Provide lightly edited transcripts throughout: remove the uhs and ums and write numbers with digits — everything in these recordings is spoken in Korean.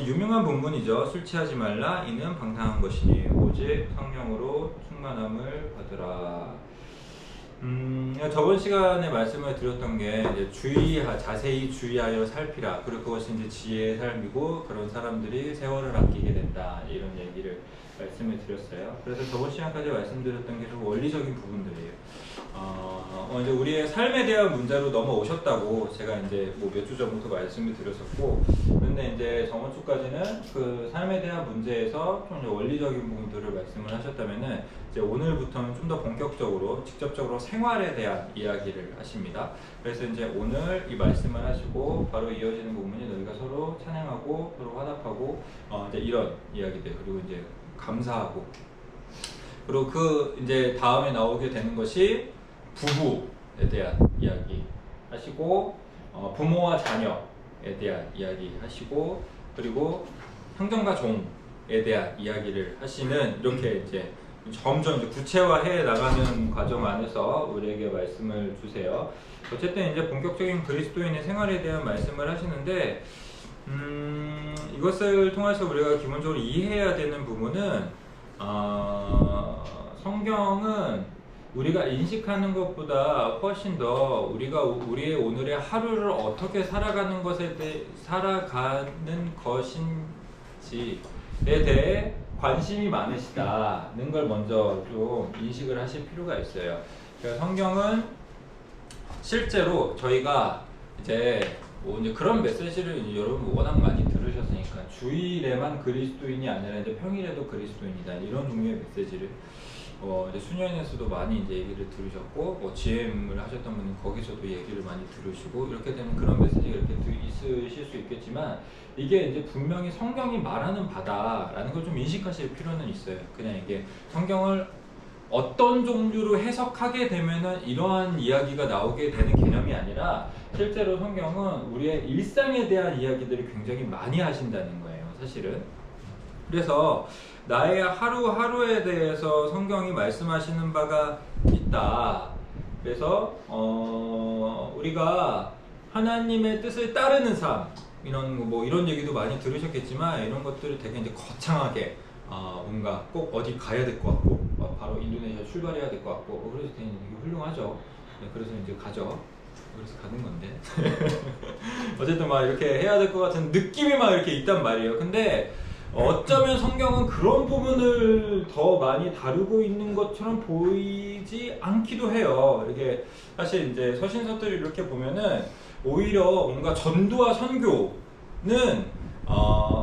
이제 유명한 본문이죠. 술 취하지 말라. 이는 방탕한 것이니 오직 성령으로 충만함을 받으라. 저번 시간에 말씀을 드렸던 게 이제 자세히 주의하여 살피라. 그리고 그것이 이제 지혜의 삶이고 그런 사람들이 세월을 아끼게 된다. 이런 얘기를 말씀을 드렸어요. 그래서 저번 시간까지 말씀드렸던 게 좀 원리적인 부분들이에요. 이제 우리의 삶에 대한 문제로 넘어오셨다고 제가 이제 뭐 몇 주 전부터 말씀을 드렸었고, 근데 이제 저번 주까지는 그 삶에 대한 문제에서 좀 이제 원리적인 부분들을 말씀을 하셨다면은 이제 오늘부터는 좀 더 본격적으로 직접적으로 생활에 대한 이야기를 하십니다. 그래서 이제 오늘 이 말씀을 하시고 바로 이어지는 부분이 너희가 서로 찬양하고 서로 화답하고 이제 이런 이야기들, 그리고 이제 감사하고, 그리고 그 이제 다음에 나오게 되는 것이 부부에 대한 이야기 하시고, 부모와 자녀에 대한 이야기 하시고, 그리고 형제과 종에 대한 이야기를 하시는, 이렇게 이제 점점 이제 구체화해 나가는 과정 안에서 우리에게 말씀을 주세요. 어쨌든 이제 본격적인 그리스도인의 생활에 대한 말씀을 하시는데, 이것을 통해서 우리가 기본적으로 이해해야 되는 부분은, 성경은 우리가 인식하는 것보다 훨씬 더 우리의 오늘의 하루를 어떻게 살아가는 것인지에 대해 관심이 많으시다는 걸 먼저 좀 인식을 하실 필요가 있어요. 그러니까 성경은 실제로 저희가 이제 이제 그런 메시지를 이제 여러분 워낙 많이 들으셨으니까, 주일에만 그리스도인이 아니라 이제 평일에도 그리스도인이다, 이런 종류의 메시지를 이제 수녀인에서도 많이 이제 얘기를 들으셨고, 뭐 GM을 하셨던 분은 거기서도 얘기를 많이 들으시고, 이렇게 되는 그런 메시지가 이렇게 있으실 수 있겠지만, 이게 이제 분명히 성경이 말하는 바다라는 걸 좀 인식하실 필요는 있어요. 그냥 이게 성경을 어떤 종류로 해석하게 되면은 이러한 이야기가 나오게 되는 개념이 아니라, 실제로 성경은 우리의 일상에 대한 이야기들을 굉장히 많이 하신다는 거예요, 사실은. 그래서 나의 하루하루에 대해서 성경이 말씀하시는 바가 있다. 그래서 우리가 하나님의 뜻을 따르는 삶, 이런 얘기도 많이 들으셨겠지만, 이런 것들을 되게 이제 거창하게 뭔가 꼭 어디 가야 될 것 같고, 바로 인도네시아 출발해야 될 것 같고, 그래서 되게 훌륭하죠. 네, 그래서 이제 가죠. 그래서 가는 건데 어쨌든 막 이렇게 해야 될 것 같은 느낌이 막 이렇게 있단 말이에요. 근데 어쩌면 성경은 그런 부분을 더 많이 다루고 있는 것처럼 보이지 않기도 해요. 이렇게 사실 이제 서신서들을 이렇게 보면은 오히려 뭔가 전도와 선교는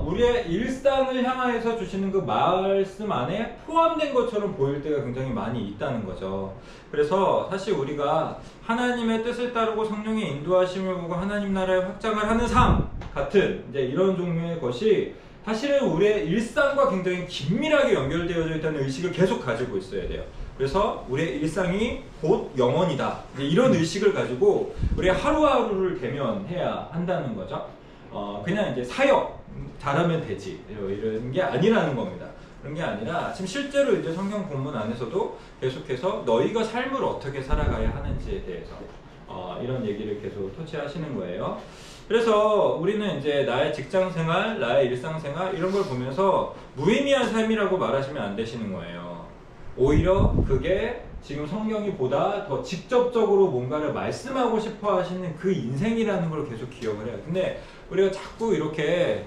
우리의 일상을 향해서 주시는 그 말씀 안에 포함된 것처럼 보일 때가 굉장히 많이 있다는 거죠. 그래서 사실 우리가 하나님의 뜻을 따르고 성령의 인도하심을 보고 하나님 나라의 확장을 하는 삶 같은 이제 이런 종류의 것이 사실은 우리의 일상과 굉장히 긴밀하게 연결되어져 있다는 의식을 계속 가지고 있어야 돼요. 그래서 우리의 일상이 곧 영원이다, 이런 의식을 가지고 우리의 하루하루를 대면해야 한다는 거죠. 그냥 이제 사역 잘하면 되지, 이런 게 아니라는 겁니다. 그런 게 아니라 지금 실제로 이제 성경 본문 안에서도 계속해서 너희가 삶을 어떻게 살아가야 하는지에 대해서 이런 얘기를 계속 토치하시는 거예요. 그래서 우리는 이제 나의 직장 생활, 나의 일상 생활 이런 걸 보면서 무의미한 삶이라고 말하시면 안 되시는 거예요. 오히려 그게 지금 성경이 보다 더 직접적으로 뭔가를 말씀하고 싶어 하시는 그 인생이라는 걸 계속 기억을 해요. 근데 우리가 자꾸 이렇게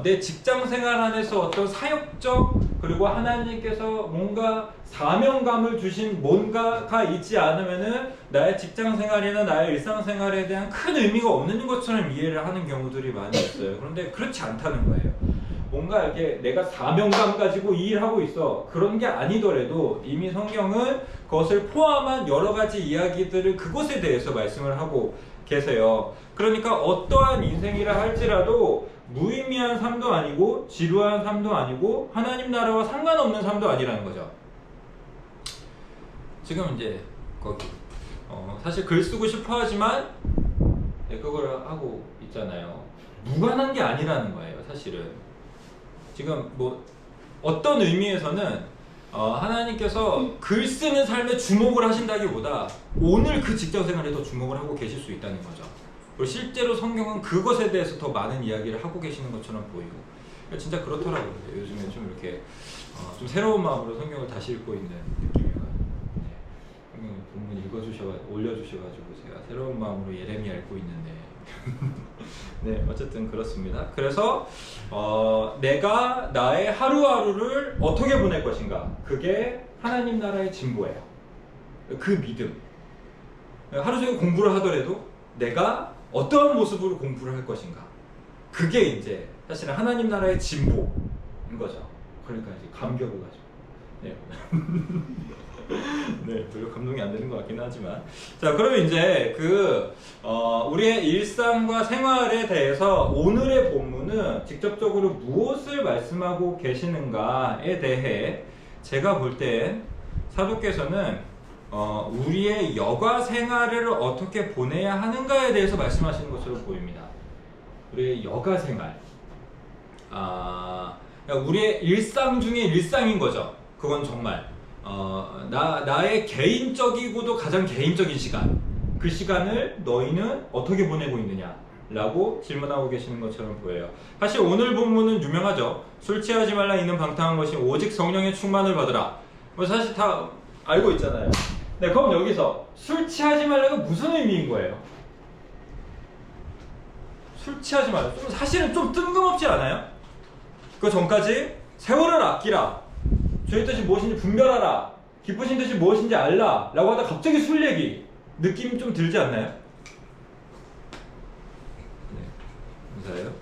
내 직장 생활 안에서 어떤 사역적, 그리고 하나님께서 뭔가 사명감을 주신 뭔가가 있지 않으면은 나의 직장 생활이나 나의 일상 생활에 대한 큰 의미가 없는 것처럼 이해를 하는 경우들이 많이 있어요. 그런데 그렇지 않다는 거예요. 뭔가 이렇게 내가 사명감 가지고 이 일하고 있어, 그런 게 아니더라도 이미 성경은 그것을 포함한 여러 가지 이야기들을 그것에 대해서 말씀을 하고 계세요. 그러니까 어떠한 인생이라 할지라도 무의미한 삶도 아니고 지루한 삶도 아니고 하나님 나라와 상관없는 삶도 아니라는 거죠. 지금 이제 거기 사실 글 쓰고 싶어 하지만 그걸 하고 있잖아요. 무관한 게 아니라는 거예요, 사실은. 지금 뭐 어떤 의미에서는 하나님께서 글 쓰는 삶에 주목을 하신다기보다 오늘 그 직장 생활에 더 주목을 하고 계실 수 있다는 거죠. 그리고 실제로 성경은 그것에 대해서 더 많은 이야기를 하고 계시는 것처럼 보이고 진짜 그렇더라고요. 요즘에 좀 이렇게 좀 새로운 마음으로 성경을 다시 읽고 있는 느낌이에요. 네. 성경 본문 올려주셔가지고 제가 새로운 마음으로 예레미야 읽고 있는데 네, 어쨌든 그렇습니다. 그래서 내가 나의 하루하루를 어떻게 보낼 것인가, 그게 하나님 나라의 진보예요. 그 믿음. 하루 종일 공부를 하더라도 내가 어떠한 모습으로 공부를 할 것인가, 그게 이제 사실은 하나님 나라의 진보인 거죠. 그러니까 이제 감격을 가지고. 네. 네, 별로 감동이 안 되는 것 같긴 하지만. 자, 그러면 이제 우리의 일상과 생활에 대해서 오늘의 본문은 직접적으로 무엇을 말씀하고 계시는가에 대해 제가 볼 땐 사도께서는 우리의 여가 생활을 어떻게 보내야 하는가에 대해서 말씀하시는 것으로 보입니다. 우리의 여가 생활. 그러니까 우리의 일상 중에 일상인 거죠. 그건 정말 나의 개인적이고도 가장 개인적인 시간, 그 시간을 너희는 어떻게 보내고 있느냐 라고 질문하고 계시는 것처럼 보여요. 사실 오늘 본문은 유명하죠. 술 취하지 말라 이는 방탕한 것이 오직 성령의 충만을 받으라. 뭐 사실 다 알고 있잖아요. 네, 그럼 여기서 술 취하지 말라가 무슨 의미인 거예요? 술 취하지 말라. 사실은 좀 뜬금없지 않아요? 그 전까지 세월을 아끼라, 주의 뜻이 무엇인지 분별하라, 기쁘신 뜻이 무엇인지 알라 라고 하다 갑자기 술 얘기, 느낌 좀 들지 않나요? 네, 감사해요.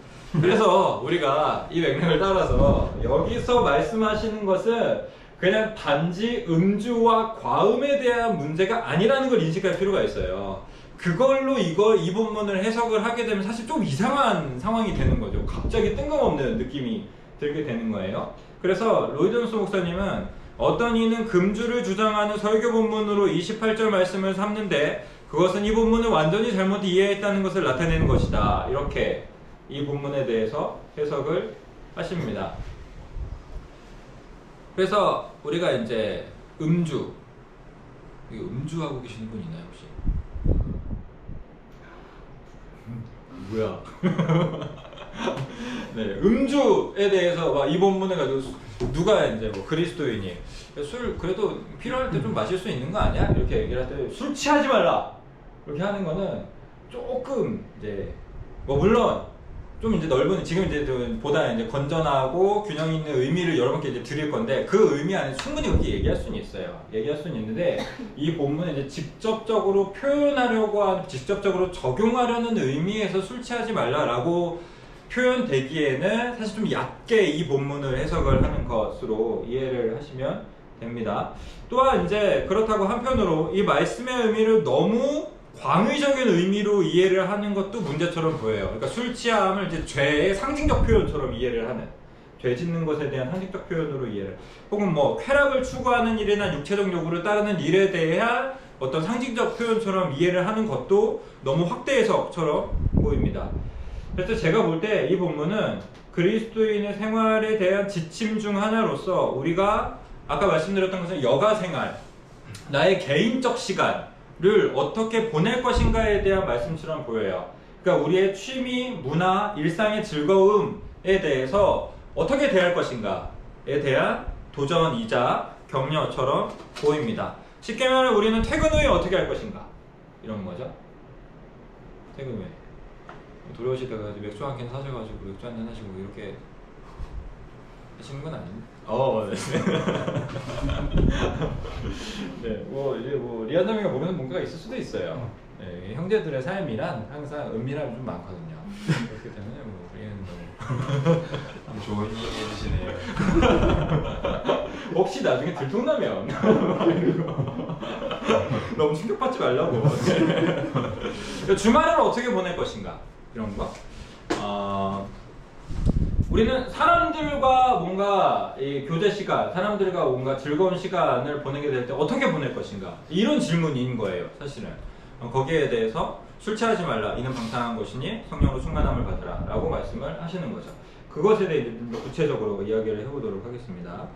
그래서 우리가 이 맥락을 따라서 여기서 말씀하시는 것은 그냥 단지 음주와 과음에 대한 문제가 아니라는 걸 인식할 필요가 있어요. 그걸로 이 본문을 해석을 하게 되면 사실 좀 이상한 상황이 되는 거죠. 갑자기 뜬금없는 느낌이 들게 되는 거예요. 그래서 로이드 존스 목사님은 어떤 이는 금주를 주장하는 설교 본문으로 28절 말씀을 삼는데 그것은 이 본문을 완전히 잘못 이해했다는 것을 나타내는 것이다, 이렇게 이 본문에 대해서 해석을 하십니다. 그래서 우리가 이제 음주하고 계시는 분 있나요 혹시? 뭐야? 네, 음주에 대해서 이 본문에 가지고 누가 이제 뭐 그리스도인이 술 그래도 필요할 때 좀 마실 수 있는 거 아니야? 이렇게 얘기를 할 때 술 취하지 말라 이렇게 하는 거는 조금 이제 뭐 물론 좀 이제 넓은, 지금 이제 보다 이제 건전하고 균형 있는 의미를 여러분께 이제 드릴 건데 그 의미 안에 충분히 그렇게 얘기할 수는 있어요. 얘기할 수는 있는데 이 본문은 이제 직접적으로 표현하려고 하는, 직접적으로 적용하려는 의미에서 술 취하지 말라라고 표현되기에는 사실 좀 얕게 이 본문을 해석을 하는 것으로 이해를 하시면 됩니다. 또한 이제 그렇다고 한편으로 이 말씀의 의미를 너무 광의적인 의미로 이해를 하는 것도 문제처럼 보여요. 그러니까 술 취함을 이제 죄의 상징적 표현처럼 이해를 하는, 죄 짓는 것에 대한 상징적 표현으로 이해를, 혹은 뭐 쾌락을 추구하는 일이나 육체적 요구를 따르는 일에 대한 어떤 상징적 표현처럼 이해를 하는 것도 너무 확대 해석처럼 보입니다. 그래서 제가 볼 때 이 본문은 그리스도인의 생활에 대한 지침 중 하나로서 우리가 아까 말씀드렸던 것은 여가 생활, 나의 개인적 시간을 어떻게 보낼 것인가에 대한 말씀처럼 보여요. 그러니까 우리의 취미, 문화, 일상의 즐거움에 대해서 어떻게 대할 것인가에 대한 도전이자 격려처럼 보입니다. 쉽게 말하면 우리는 퇴근 후에 어떻게 할 것인가, 이런 거죠. 퇴근 후에 돌아오시다가 맥주 한 캔 사셔가지고 맥주 한 잔 하시고 이렇게 하시는 건 아닙니다. 네. 네, 뭐 이제 뭐 리안남이가 모르는 뭔가가 있을 수도 있어요. 네, 형제들의 삶이란 항상 은밀함이 좀 많거든요. 그렇기 때문에 뭐 리안은 너무 좋은 얘기 해주시네요. 혹시 나중에 들통나면 너무 충격받지 말라고. 주말을 어떻게 보낼 것인가, 이런 거. 우리는 사람들과 뭔가 이 교제 시간, 사람들과 뭔가 즐거운 시간을 보내게 될 때 어떻게 보낼 것인가, 이런 질문인 거예요, 사실은. 거기에 대해서 술 취하지 말라, 이는 방탕한 것이니 성령으로 충만함을 받으라 라고 말씀을 하시는 거죠. 그것에 대해 좀 더 구체적으로 이야기를 해보도록 하겠습니다.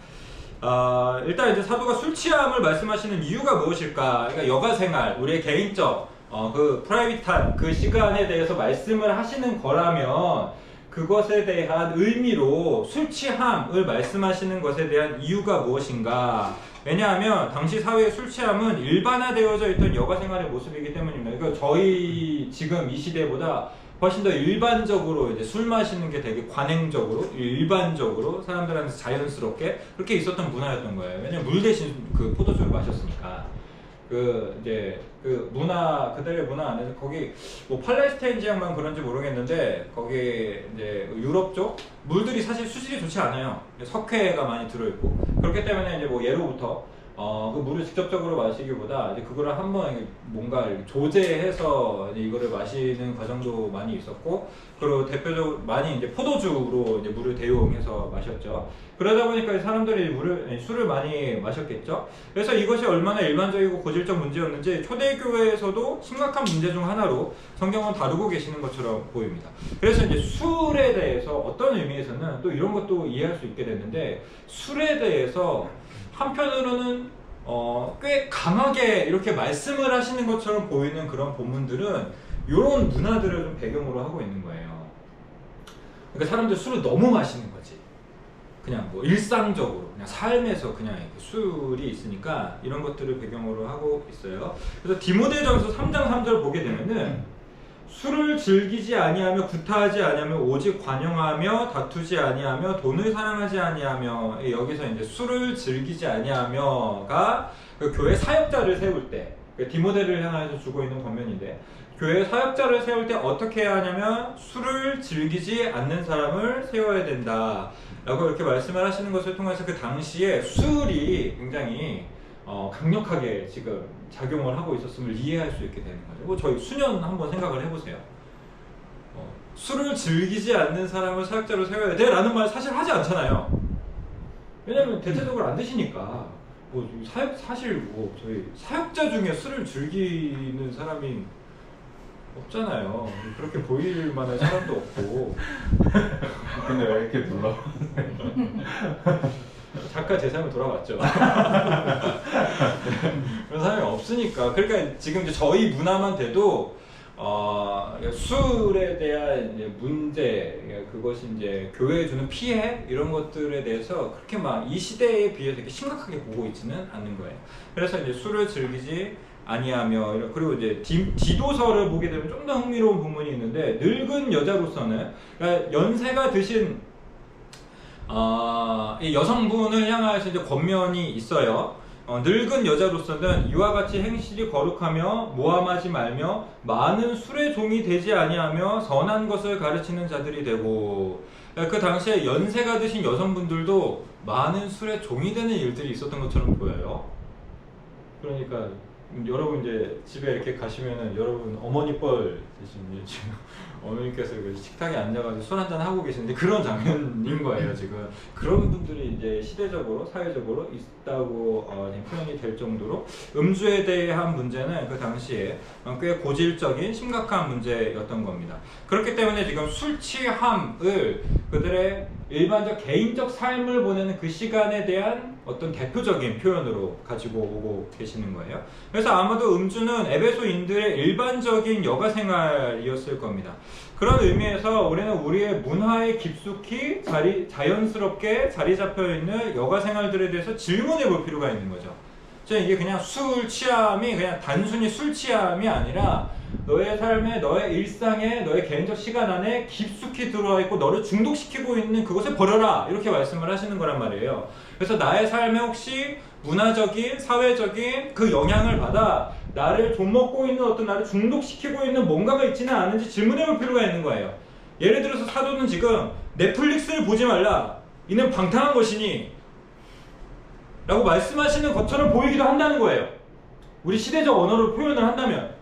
일단 이제 사도가 술 취함을 말씀하시는 이유가 무엇일까? 그러니까 여가 생활, 우리의 개인적 그 프라이빗한 그 시간에 대해서 말씀을 하시는 거라면 그것에 대한 의미로 술 취함을 말씀하시는 것에 대한 이유가 무엇인가? 왜냐하면 당시 사회의 술 취함은 일반화되어져 있던 여가 생활의 모습이기 때문입니다. 그러니까 저희 지금 이 시대보다 훨씬 더 일반적으로 이제 술 마시는 게 되게 관행적으로 일반적으로 사람들한테 자연스럽게 그렇게 있었던 문화였던 거예요. 왜냐면 물 대신 그 포도주를 마셨으니까. 그 이제 그 문화 그들의 문화 안에서 거기 뭐 팔레스타인 지역만 그런지 모르겠는데 거기 이제 유럽 쪽 물들이 사실 수질이 좋지 않아요. 석회가 많이 들어있고 그렇기 때문에 이제 뭐 예로부터 그 물을 직접적으로 마시기보다 이제 그거를 한번 뭔가 조제해서 이제 이거를 마시는 과정도 많이 있었고, 그리고 대표적으로 많이 이제 포도주로 이제 물을 대용해서 마셨죠. 그러다 보니까 사람들이 술을 많이 마셨겠죠. 그래서 이것이 얼마나 일반적이고 고질적 문제였는지 초대교회에서도 심각한 문제 중 하나로 성경은 다루고 계시는 것처럼 보입니다. 그래서 이제 술에 대해서 어떤 의미에서는 또 이런 것도 이해할 수 있게 됐는데, 술에 대해서 한편으로는 꽤 강하게 이렇게 말씀을 하시는 것처럼 보이는 그런 본문들은 이런 문화들을 좀 배경으로 하고 있는 거예요. 그러니까 사람들 술을 너무 마시는 거지. 그냥 뭐 일상적으로 그냥 삶에서 그냥 이렇게 술이 있으니까 이런 것들을 배경으로 하고 있어요. 그래서 디모데전서 3장 3절 보게 되면은 술을 즐기지 아니하며 구타하지 아니하며 오직 관용하며 다투지 아니하며 돈을 사랑하지 아니하며, 여기서 이제 술을 즐기지 아니하며가 그 교회 사역자를 세울 때 디모데를 향해서 주고 있는 권면인데, 교회 사역자를 세울 때 어떻게 해야 하냐면 술을 즐기지 않는 사람을 세워야 된다 라고 이렇게 말씀을 하시는 것을 통해서 그 당시에 술이 굉장히 강력하게 지금 작용을 하고 있었음을 이해할 수 있게 되는 거죠. 뭐 저희 수년 한번 생각을 해보세요. 술을 즐기지 않는 사람을 사역자로 세워야 돼 라는 말 사실 하지 않잖아요. 왜냐면 대체적으로 안 드시니까. 뭐 사실 뭐 저희 사역자 중에 술을 즐기는 사람이 없잖아요. 그렇게 보일 만한 사람도 없고. 근데 왜 이렇게 놀라? 잠깐 제 삶에 돌아왔죠. 그런 사람이 없으니까. 그러니까 지금 이제 저희 문화만 돼도 술에 대한 이제 문제, 그것이 이제 교회에 주는 피해 이런 것들에 대해서 그렇게 막 이 시대에 비해서 이렇게 심각하게 보고 있지는 않는 거예요. 그래서 이제 술을 즐기지 아니하며, 그리고 이제 디도서를 보게 되면 좀 더 흥미로운 부분이 있는데, 늙은 여자로서는 그러니까 연세가 드신 이 여성분을 향하여서 이제 권면이 있어요. 늙은 여자로서는 이와 같이 행실이 거룩하며 모함하지 말며 많은 술의 종이 되지 아니하며 선한 것을 가르치는 자들이 되고, 그 당시에 연세가 드신 여성분들도 많은 술의 종이 되는 일들이 있었던 것처럼 보여요. 그러니까 여러분 이제 집에 이렇게 가시면은 여러분 어머니 뻘 대신 지금 어머니께서 식탁에 앉아가지고 술 한잔 하고 계시는데 그런 장면인 거예요. 지금 그런 분들이 이제 시대적으로 사회적으로 있다고 표현이 될 정도로 음주에 대한 문제는 그 당시에 꽤 고질적인 심각한 문제였던 겁니다. 그렇기 때문에 지금 술 취함을 그들의 일반적 개인적 삶을 보내는 그 시간에 대한 어떤 대표적인 표현으로 가지고 오고 계시는 거예요. 그래서 아마도 음주는 에베소인들의 일반적인 여가 생활이었을 겁니다. 그런 의미에서 우리는 우리의 문화에 깊숙이 자연스럽게 자리 잡혀 있는 여가 생활들에 대해서 질문해 볼 필요가 있는 거죠. 이게 그냥 술 취함이 그냥 단순히 술 취함이 아니라 너의 삶에, 너의 일상에, 너의 개인적 시간 안에 깊숙이 들어와 있고 너를 중독시키고 있는 그것을 버려라, 이렇게 말씀을 하시는 거란 말이에요. 그래서 나의 삶에 혹시 문화적인, 사회적인 그 영향을 받아 나를 좀먹고 있는, 어떤 나를 중독시키고 있는 뭔가가 있지는 않은지 질문해 볼 필요가 있는 거예요. 예를 들어서 사도는 지금 넷플릭스를 보지 말라, 이는 방탕한 것이니 라고 말씀하시는 것처럼 보이기도 한다는 거예요. 우리 시대적 언어로 표현을 한다면.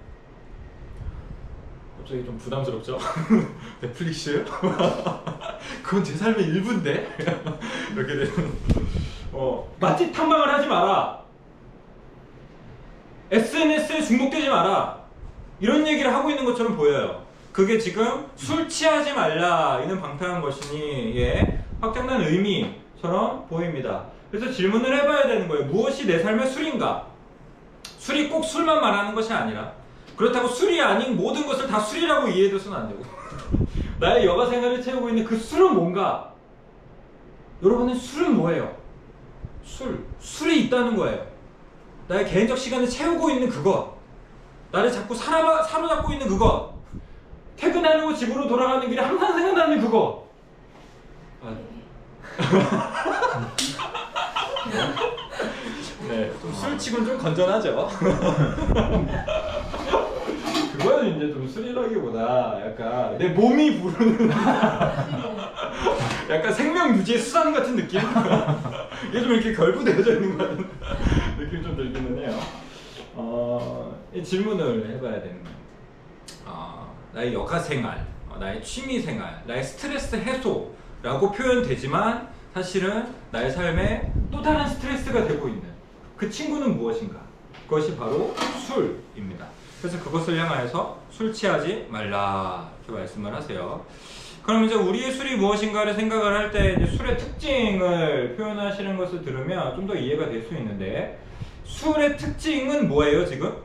갑자기 좀 부담스럽죠? 넷플릭스요? 그건 제 삶의 일부인데? 이렇게 되는. 맛집 탐방을 하지 마라, SNS에 중독되지 마라, 이런 얘기를 하고 있는 것처럼 보여요. 그게 지금 술 취하지 말라, 이는 방탕한 것이니의 확장된 의미처럼 보입니다. 그래서 질문을 해봐야 되는 거예요. 무엇이 내 삶의 술인가? 술이 꼭 술만 말하는 것이 아니라 그렇다고 술이 아닌 모든 것을 다 술이라고 이해해서는 안 되고 나의 여가 생활을 채우고 있는 그 술은 뭔가? 여러분은 술은 뭐예요? 술이 있다는 거예요. 나의 개인적 시간을 채우고 있는 그것, 나를 자꾸 사로잡고 있는 그것, 퇴근하려고 집으로 돌아가는 길에 항상 생각나는 그것. 네, 좀 술치고는 좀 건전하죠. 그거는 이제 좀 술이라기보다 약간 내 몸이 부르는 약간 생명 유지의 수단 같은 느낌? 이게 좀 이렇게 결부되어져 있는 것 같은 느낌이 좀 들기는 해요. 이 질문을 해봐야 되는 거예요. 나의 여가 생활, 나의 취미 생활, 나의 스트레스 해소라고 표현되지만 사실은 나의 삶에 또 다른 스트레스가 되고 있는 그 친구는 무엇인가? 그것이 바로 술입니다. 그래서 그것을 향하여서 술 취하지 말라 이렇게 말씀을 하세요. 그럼 이제 우리의 술이 무엇인가를 생각을 할 때 이제 술의 특징을 표현하시는 것을 들으면 좀 더 이해가 될 수 있는데 술의 특징은 뭐예요 지금?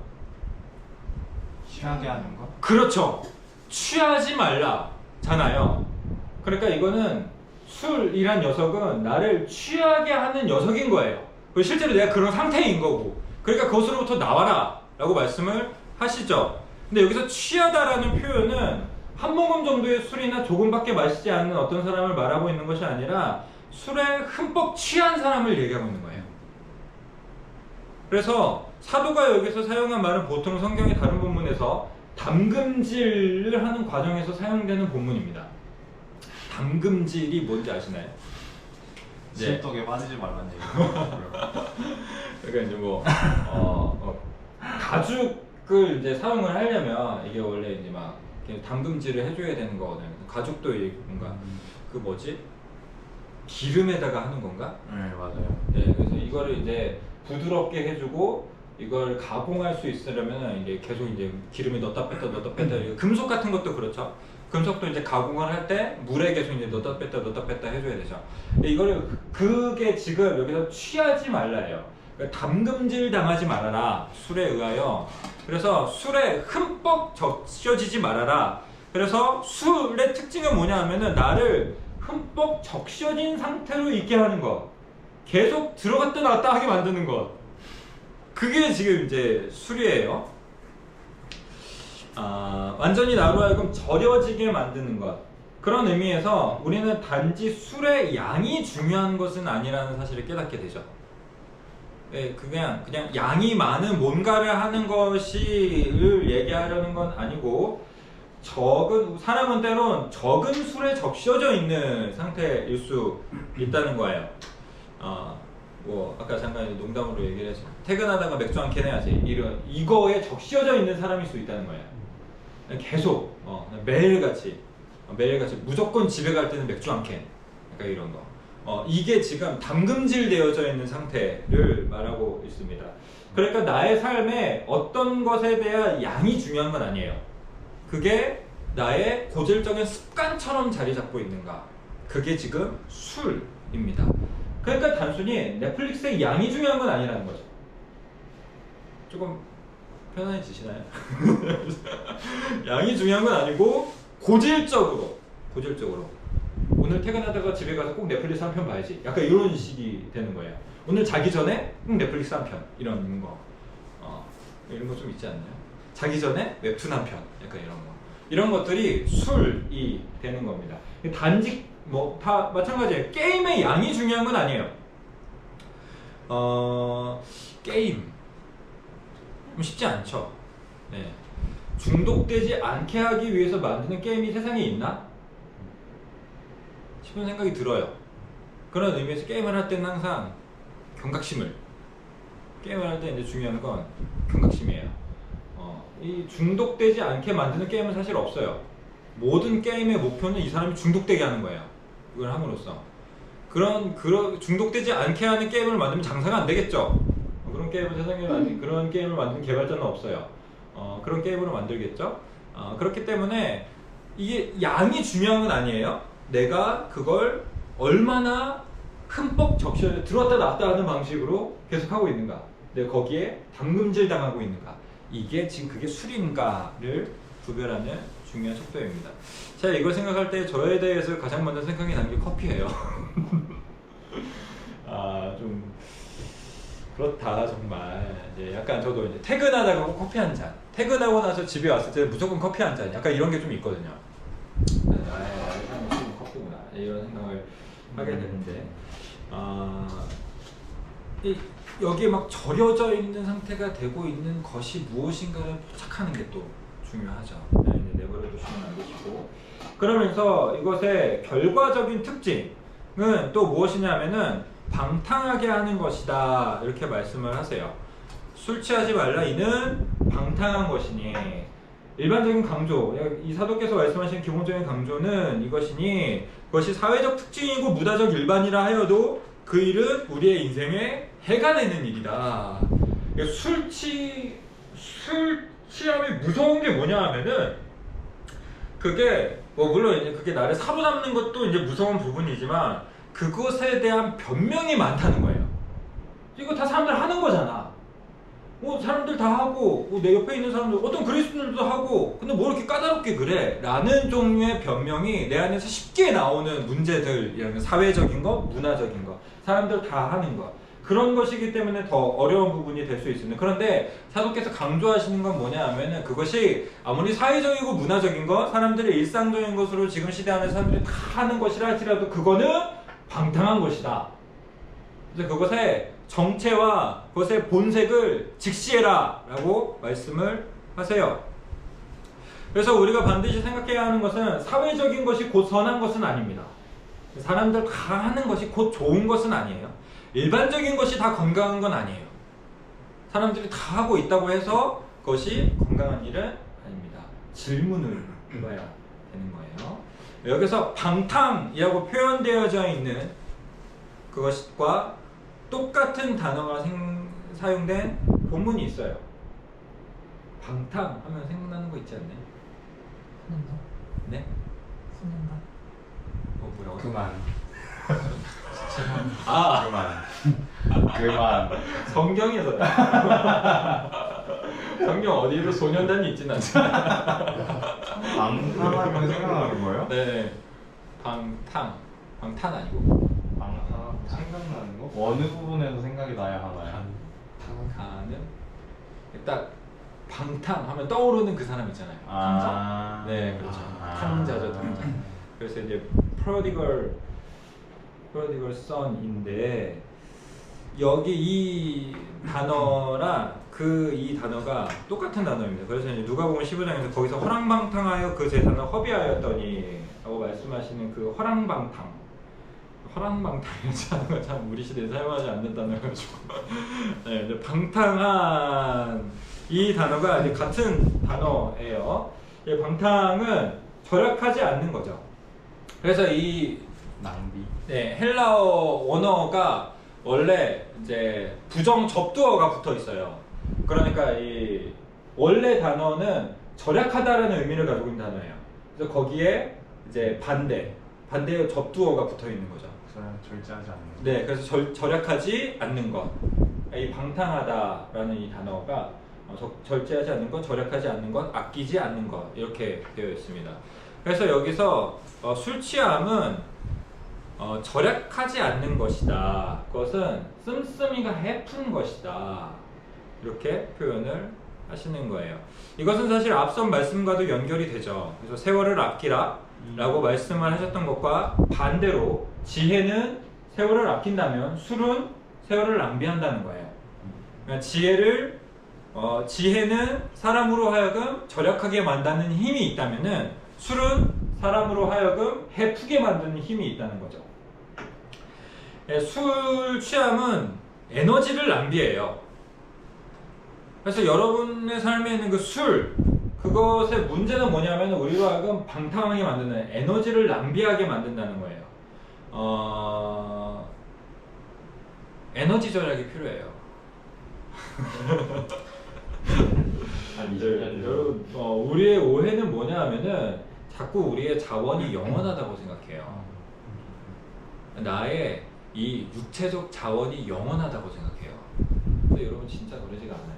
취하게 하는 거? 그렇죠. 취하지 말라잖아요. 그러니까 이거는 술이란 녀석은 나를 취하게 하는 녀석인 거예요. 그리고 실제로 내가 그런 상태인 거고 그러니까 그것으로부터 나와라 라고 말씀을 하시죠. 근데 여기서 취하다라는 표현은 한 모금 정도의 술이나 조금밖에 마시지 않는 어떤 사람을 말하고 있는 것이 아니라 술에 흠뻑 취한 사람을 얘기하고 있는 거예요. 그래서 사도가 여기서 사용한 말은 보통 성경의 다른 본문에서 담금질을 하는 과정에서 사용되는 본문입니다. 담금질이 뭔지 아시나요? 실독에 빠지지 말라는 얘기예요. 그러니까 이제 뭐 가죽을 이제 사용을 하려면 이게 원래 이제 막 담금질을 해줘야 되는 거거든요. 가죽도 뭔가 그 뭐지 기름에다가 하는 건가? 네 맞아요. 네, 그래서 이거를 이제 부드럽게 해주고 이걸 가공할 수 있으려면 이게 계속 이제 기름에 넣었다 뺐다 금속 같은 것도 그렇죠. 금속도 이제 가공을 할 때 물에 계속 이제 넣었다 뺐다 해줘야 되죠. 이거를 그게 지금 여기서 취하지 말라예요. 그러니까 담금질 당하지 말아라 술에 의하여. 그래서 술에 흠뻑 적셔지지 말아라. 그래서 술의 특징은 뭐냐 하면은 나를 흠뻑 적셔진 상태로 있게 하는 것, 계속 들어갔다 나왔다 하게 만드는 것, 그게 지금 이제 술이에요. 완전히 나로 하여금 절여지게 만드는 것. 그런 의미에서 우리는 단지 술의 양이 중요한 것은 아니라는 사실을 깨닫게 되죠. 예, 그냥 양이 많은 뭔가를 하는 것을 얘기하려는 건 아니고 사람은 때론 적은 술에 적셔져 있는 상태일 수 있다는 거예요. 뭐 아까 잠깐 농담으로 얘기를 했지만 퇴근하다가 맥주 한 캔 해야지 이거에 적셔져 있는 사람일 수 있다는 거예요. 계속 매일같이 무조건 집에 갈 때는 맥주 한 캔, 약간 이런 거. 이게 지금 담금질 되어져 있는 상태를 말하고 있습니다. 그러니까 나의 삶에 어떤 것에 대한 양이 중요한 건 아니에요. 그게 나의 고질적인 습관처럼 자리 잡고 있는가, 그게 지금 술입니다. 그러니까 단순히 넷플릭스의 양이 중요한 건 아니라는 거죠. 조금 편안해지시나요? 양이 중요한 건 아니고 고질적으로 오늘 퇴근하다가 집에 가서 꼭 넷플릭스 한 편 봐야지, 약간 이런 식이 되는 거예요. 오늘 자기 전에 넷플릭스 한 편, 이런 거 이런 거 좀 있지 않나요? 자기 전에 웹툰 한 편, 약간 이런 것들이 술이 되는 겁니다. 단지 뭐 다 마찬가지예요. 게임의 양이 중요한 건 아니에요. 게임 쉽지 않죠. 네. 중독되지 않게 하기 위해서 만드는 게임이 세상에 있나? 싶은 생각이 들어요. 그런 의미에서 게임을 할 때는 항상 게임을 할 때 이제 중요한 건 경각심이에요. 이 중독되지 않게 만드는 게임은 사실 없어요. 모든 게임의 목표는 이 사람이 중독되게 하는 거예요. 이걸 함으로써 그런 중독되지 않게 하는 게임을 만들면 장사가 안 되겠죠. 그런 게임을 그런 게임을 만드는 개발자는 없어요. 그런 게임으로 만들겠죠. 그렇기 때문에 이게 양이 중요한 건 아니에요. 내가 그걸 얼마나 흠뻑 적셔 들어왔다 나왔다 하는 방식으로 계속 하고 있는가, 내가 거기에 담금질 당하고 있는가, 이게 지금 그게 술인가를 구별하는 중요한 척도입니다. 제가 이걸 생각할 때 저에 대해서 가장 먼저 생각이 나는 게 커피예요. 좀 그렇다 정말. 이제 약간 저도 이제 퇴근하다가 꼭 커피 한 잔, 퇴근하고 나서 집에 왔을 때 무조건 커피 한 잔, 약간 이런 게 좀 있거든요. 지금 커피구나 이런 생각을 하게 되는데, 여기에 막 절여져 있는 상태가 되고 있는 것이 무엇인가를 포착하는 게 또 중요하죠. 네, 내버려 두시면 안 되시고, 그러면서 이것의 결과적인 특징은 또 무엇이냐면은 방탕하게 하는 것이다 이렇게 말씀을 하세요. 술 취하지 말라 이는 방탕한 것이니, 일반적인 강조, 이 사도께서 말씀하신 기본적인 강조는 이것이니 그것이 사회적 특징이고 무다적 일반이라 하여도 그 일은 우리의 인생에 해가 되는 일이다. 술 취함이 무서운 게 뭐냐 하면은, 그게 뭐 물론 이제 그게 나를 사로잡는 것도 이제 무서운 부분이지만 그것에 대한 변명이 많다는 거예요. 이거 다 사람들 하는 거잖아. 사람들 다 하고, 내 옆에 있는 사람들, 어떤 그리스도인들도 하고, 근데 뭐 이렇게 까다롭게 그래? 라는 종류의 변명이 내 안에서 쉽게 나오는 문제들, 사회적인 거, 문화적인 거, 사람들 다 하는 거, 그런 것이기 때문에 더 어려운 부분이 될 수 있습니다. 그런데 사도께서 강조하시는 건 뭐냐 하면은, 그것이 아무리 사회적이고 문화적인 거, 사람들의 일상적인 것으로 지금 시대 안에 사람들이 다 하는 것이라 할지라도 그거는 방탕한 것이다. 그래서 그것의 정체와 그것의 본색을 직시해라 라고 말씀을 하세요. 그래서 우리가 반드시 생각해야 하는 것은 사회적인 것이 곧 선한 것은 아닙니다. 사람들 다 하는 것이 곧 좋은 것은 아니에요. 일반적인 것이 다 건강한 건 아니에요. 사람들이 다 하고 있다고 해서 그것이 건강한 일은 아닙니다. 질문을 해봐야 되는 거예요. 여기서 방탕이라고 표현되어져 있는 그것과 똑같은 단어가 사용된 본문이 있어요. 방탕 하면 생각나는 거 있지 않나요? 훈련다. 네? 훈련다. 뭐라고? 그만. 그만. 성경에서 성경 어디에도 소년단이 있진 않잖아요. 방탕하면 생각나는 거예요? 네, 방탄 아니고 방탕 생각나는 거? 어느 부분에서 생각이 나야 하나요? 가는 딱 방탕 하면 떠오르는 그 사람 있잖아요. 네, 그렇죠. 탕자죠, 탕자. 그래서 이제 prodigal son인데, 여기 이 단어랑 이 단어가 똑같은 단어입니다. 그래서 이제 누가복음 15장에서 거기서 허랑방탕하여 그 재산을 허비하였더니 라고 말씀하시는 그 허랑방탕이라는 단어가 참 우리 시대에 사용하지 않는 단어여가지고 네, 이제 방탕한 이 단어가 이제 같은 단어예요. 이 방탕은 절약하지 않는 거죠. 그래서 이 낭비. 네, 헬라어 원어가 원래 이제 부정 접두어가 붙어 있어요. 그러니까 이 원래 단어는 절약하다라는 의미를 가지고 있는 단어예요. 그래서 거기에 이제 반대의 접두어가 붙어 있는 거죠. 절제하지 않는 거. 네, 그래서 절약하지 않는 것. 이 방탕하다라는 이 단어가 절제하지 않는 것, 절약하지 않는 것, 아끼지 않는 것 이렇게 되어 있습니다. 그래서 여기서 술 취함은 절약하지 않는 것이다. 그것은 씀씀이가 해픈 것이다. 이렇게 표현을 하시는 거예요. 이것은 사실 앞선 말씀과도 연결이 되죠. 그래서 세월을 아끼라 라고 말씀을 하셨던 것과 반대로 지혜는 세월을 아낀다면 술은 세월을 낭비한다는 거예요. 그러니까 지혜는 사람으로 하여금 절약하게 만드는 힘이 있다면은 술은 사람으로 하여금 해프게 만드는 힘이 있다는 거죠. 술 취함은 에너지를 낭비해요. 그래서 여러분의 삶에 있는 그 술, 그것의 문제는 뭐냐면 우리로 하여금 방탕하게 만드는, 에너지를 낭비하게 만든다는 거예요. 에너지 절약이 필요해요. 여러분, 우리의 오해는 뭐냐 하면은 자꾸 우리의 자원이 영원하다고 생각해요. 나의 이 육체적 자원이 영원하다고 생각해요. 근데 여러분 진짜 그러지가 않아요.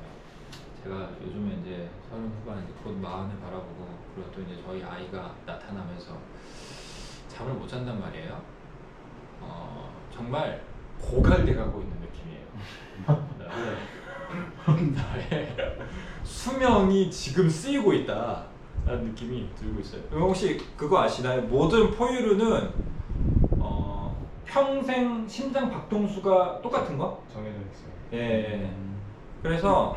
제가 요즘에 이제 30 후반 이제 곧 40을 바라보고 그리고 또 이제 저희 아이가 나타나면서 잠을 못 잔단 말이에요. 정말 고갈돼 가고 있는 느낌이에요. 나의 수명이 지금 쓰이고 있다라는 느낌이 들고 있어요. 혹시 그거 아시나요? 모든 포유류는 평생 심장 박동수가 똑같은 거? 정해져 있어요. 예. 그래서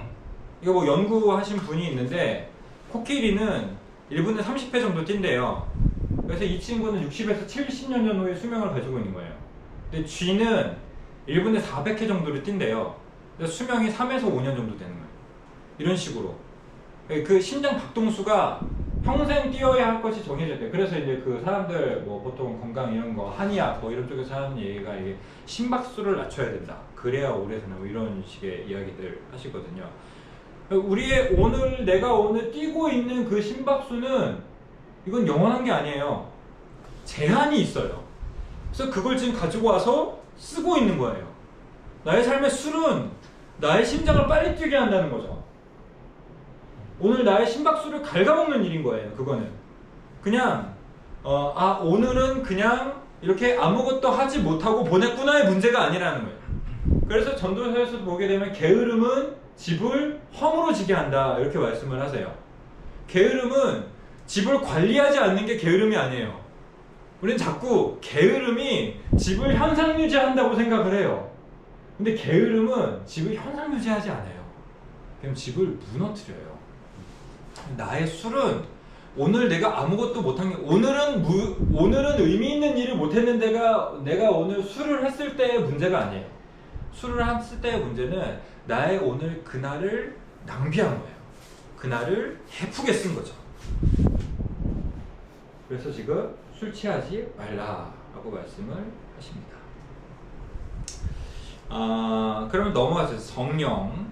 이거 뭐 연구하신 분이 있는데 코끼리는 1분에 30회 정도 뛴대요. 그래서 이 친구는 60에서 70년 후에 수명을 가지고 있는 거예요. 근데 쥐는 1분에 400회 정도를 뛴대요. 그래서 수명이 3에서 5년 정도 되는 거예요. 이런 식으로. 그 심장 박동수가 평생 뛰어야 할 것이 정해져 있대요. 그래서 이제 그 사람들 뭐 보통 건강 이런 거 한의학 뭐 이런 쪽에서 하는 얘기가 이게 심박수를 낮춰야 된다. 그래야 오래 사는 뭐 이런 식의 이야기들 하시거든요. 우리의 오늘 내가 오늘 뛰고 있는 그 심박수는 이건 영원한 게 아니에요. 제한이 있어요. 그래서 그걸 지금 가지고 와서 쓰고 있는 거예요. 나의 삶의 술은 나의 심장을 빨리 뛰게 한다는 거죠. 오늘 나의 심박수를 갉아먹는 일인 거예요. 그거는 그냥 오늘은 그냥 이렇게 아무것도 하지 못하고 보냈구나의 문제가 아니라는 거예요. 그래서 전도서에서 보게 되면 게으름은 집을 허물어지게 한다 이렇게 말씀을 하세요. 게으름은 집을 관리하지 않는 게 게으름이 아니에요. 우리는 자꾸 게으름이 집을 현상유지한다고 생각을 해요. 근데 게으름은 집을 현상유지하지 않아요. 그럼 집을 무너뜨려요. 나의 술은 오늘 내가 아무것도 못한 게 오늘은 의미 있는 일을 못했는 내가 오늘 술을 했을 때의 문제가 아니에요. 술을 했을 때의 문제는 나의 오늘 그날을 낭비한 거예요. 그날을 해프게 쓴 거죠. 그래서 지금 술 취하지 말라라고 말씀을 하십니다. 그러면 넘어가서 성령.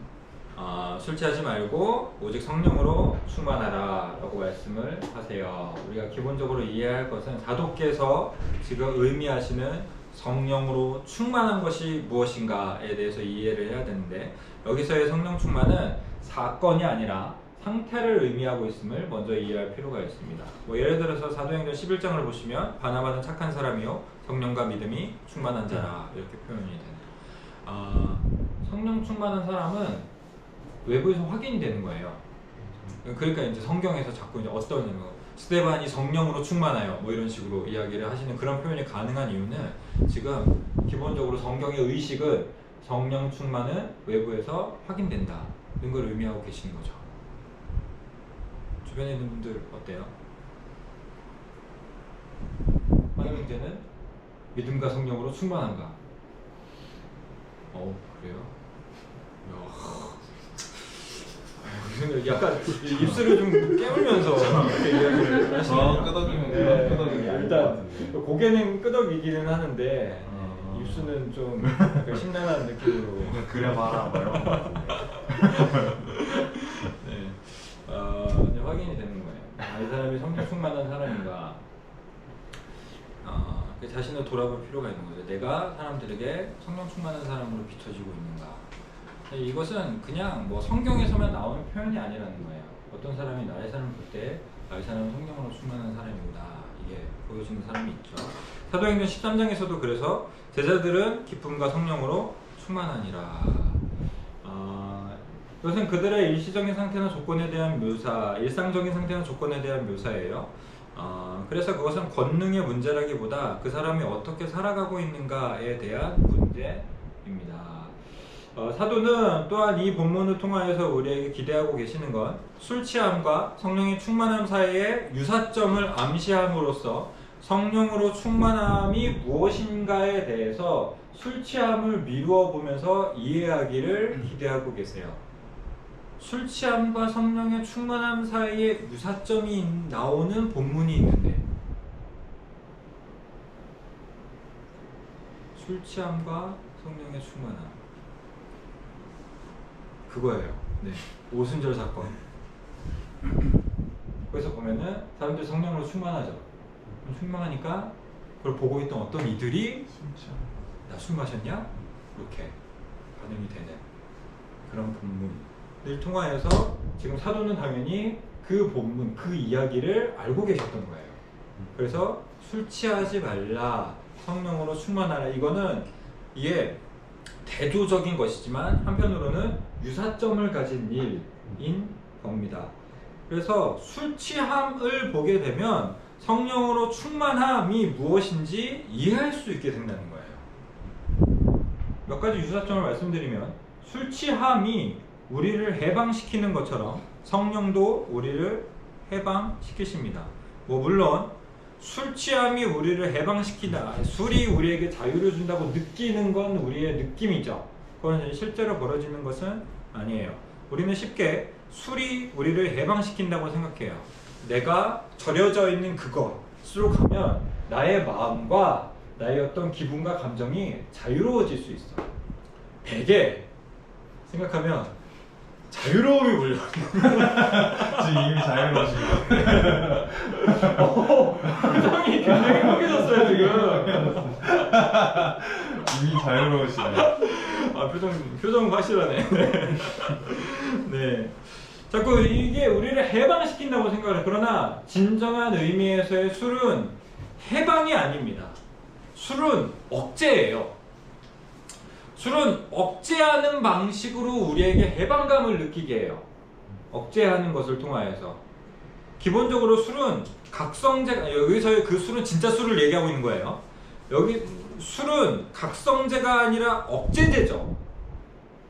술 취하지 말고 오직 성령으로 충만하라 라고 말씀을 하세요. 우리가 기본적으로 이해할 것은 사도께서 지금 의미하시는 성령으로 충만한 것이 무엇인가에 대해서 이해를 해야 되는데, 여기서의 성령 충만은 사건이 아니라 상태를 의미하고 있음을 먼저 이해할 필요가 있습니다. 뭐 예를 들어서 사도행전 11장을 보시면 바나바는 착한 사람이요 성령과 믿음이 충만한 자라 이렇게 표현이 됩니다. 성령 충만한 사람은 외부에서 확인이 되는 거예요. 그러니까 이제 성경에서 자꾸 이제 어떤 스데반이 성령으로 충만하여 뭐 이런 식으로 이야기를 하시는 그런 표현이 가능한 이유는 지금 기본적으로 성경의 의식은 성령 충만은 외부에서 확인된다 이런 걸 의미하고 계시는 거죠. 주변에 있는 분들 어때요? 하나님 형제는 믿음과 성령으로 충만한가? 그래요? 약간 입술을 좀 깨물면서 이렇게 이야기를 하시네요. 끄덕이면 네, 끄덕이면 일단 고개는 끄덕이기는 하는데 입술은 좀 약간 심란한 느낌으로 그래 봐라 뭐 이런 거 같은데. 네, 이제 확인이 되는 거예요. 이 사람이 성령 충만한 사람인가? 자신을 돌아볼 필요가 있는 거죠. 내가 사람들에게 성령 충만한 사람으로 비춰지고 있는가? 이것은 그냥 뭐 성경에서만 나오는 표현이 아니라는 거예요. 어떤 사람이 나의 삶을 볼 때 나의 사람은 성령으로 충만한 사람이구나 이게 보여지는 사람이 있죠. 사도행전 13장에서도 그래서 제자들은 기쁨과 성령으로 충만하니라. 이것은 그들의 일시적인 상태나 조건에 대한 묘사, 일상적인 상태나 조건에 대한 묘사예요. 그래서 그것은 권능의 문제라기보다 그 사람이 어떻게 살아가고 있는가에 대한 문제입니다. 사도는 또한 이 본문을 통하여서 우리에게 기대하고 계시는 건 술 취함과 성령의 충만함 사이의 유사점을 암시함으로써 성령으로 충만함이 무엇인가에 대해서 술 취함을 미루어 보면서 이해하기를 기대하고 계세요. 술 취함과 성령의 충만함 사이에 유사점이 나오는 본문이 있는데 술 취함과 성령의 충만함 그거예요. 네. 오순절 사건. 거기서 보면은 사람들이 성령으로 충만하죠. 충만하니까 그걸 보고 있던 어떤 이들이 나 술 마셨냐? 이렇게 반응이 되는 그런 본문 통하여서 지금 사도는 당연히 그 본문, 그 이야기를 알고 계셨던 거예요. 그래서 술 취하지 말라, 성령으로 충만하라. 이거는 이게 대조적인 것이지만 한편으로는 유사점을 가진 일인 겁니다. 그래서 술 취함을 보게 되면 성령으로 충만함이 무엇인지 이해할 수 있게 된다는 거예요. 몇 가지 유사점을 말씀드리면 술 취함이 우리를 해방시키는 것처럼 성령도 우리를 해방시키십니다. 뭐 물론 술 취함이 우리를 해방시키다, 술이 우리에게 자유를 준다고 느끼는 건 우리의 느낌이죠. 그건 실제로 벌어지는 것은 아니에요. 우리는 쉽게 술이 우리를 해방시킨다고 생각해요. 내가 절여져 있는 그것으로 가면 나의 마음과 나의 어떤 기분과 감정이 자유로워질 수 있어. 되게 생각하면 자유로움이 몰려. 지금 이미 자유로우신 것 같아요. 표정이 굉장히 행복해졌어요 지금. 이미 자유로우시네. 아 표정 확실하네. 네. 자꾸 이게 우리를 해방시킨다고 생각을 해요. 그러나 진정한 의미에서의 술은 해방이 아닙니다. 술은 억제예요. 술은 억제하는 방식으로 우리에게 해방감을 느끼게 해요. 억제하는 것을 통하여서. 기본적으로 술은 각성제, 여기서의 그 술은 진짜 술을 얘기하고 있는 거예요. 여기 술은 각성제가 아니라 억제제죠.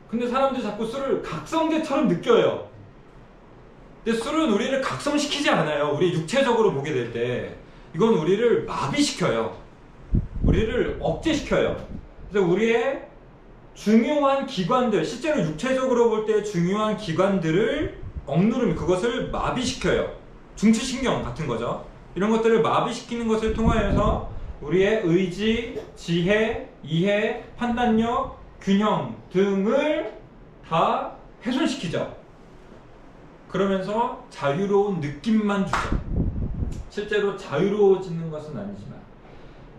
근데 사람들이 자꾸 술을 각성제처럼 느껴요. 근데 술은 우리를 각성시키지 않아요. 우리 육체적으로 보게 될 때 이건 우리를 마비시켜요. 우리를 억제시켜요. 그래서 우리의 중요한 기관들, 실제로 육체적으로 볼 때 중요한 기관들을 억누르면 그것을 마비시켜요. 중추신경 같은 거죠. 이런 것들을 마비시키는 것을 통하여서 우리의 의지, 지혜, 이해, 판단력, 균형 등을 다 훼손시키죠. 그러면서 자유로운 느낌만 주죠. 실제로 자유로워지는 것은 아니지만.